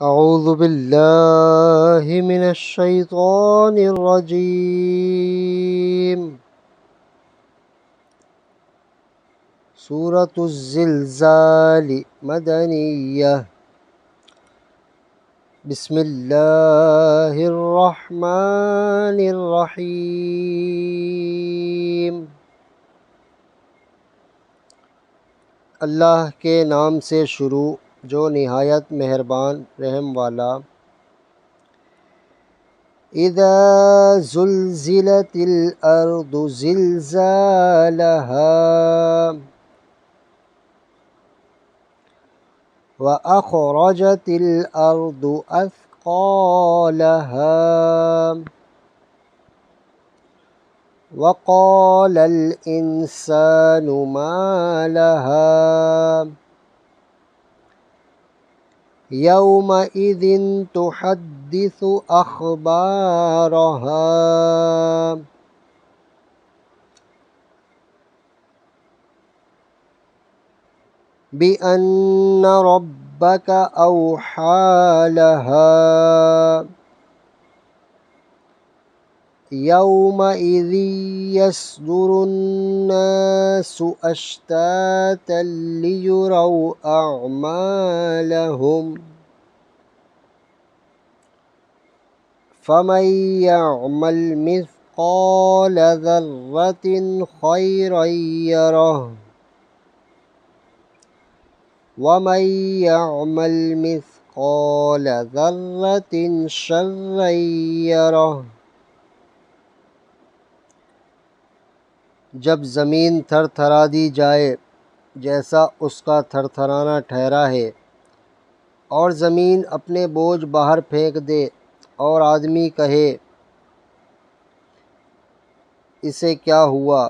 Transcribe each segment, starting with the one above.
اعوذ باللہ من الشیطان الرجیم۔ سورۃ الزلزال مدنیہ۔ بسم اللہ الرحمن الرحیم۔ اللہ کے نام سے شروع جو نہایت مہربان رحم والا۔ اذا زلزلت الارض زلزالها واخرجت الارض اثقالها وقال الانسان ما لها يومئذ تحدث أخبارها بأن ربك أوحى لها يومئذ يصدر الناس أشتاتا ليروا أعمالهم فمن يعمل مثقال ذرة خيرا يره ومن يعمل مثقال ذرة شرا يره۔ جب زمین تھر تھرا دی جائے جیسا اس کا تھر تھرانا ٹھہرا ہے، اور زمین اپنے بوجھ باہر پھینک دے اور آدمی کہے اسے کیا ہوا،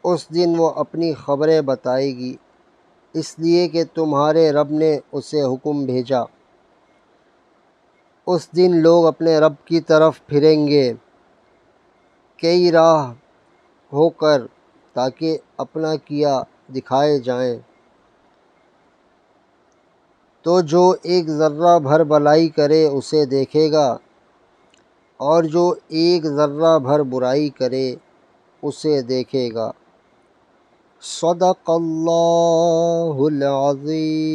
اس دن وہ اپنی خبریں بتائے گی، اس لیے کہ تمہارے رب نے اسے حکم بھیجا۔ اس دن لوگ اپنے رب کی طرف پھریں گے کئی راہ ہو کر تاکہ اپنا کیا دکھائے جائیں۔ تو جو ایک ذرہ بھر بھلائی کرے اسے دیکھے گا، اور جو ایک ذرہ بھر برائی کرے اسے دیکھے گا۔ صدق اللہ العظیم۔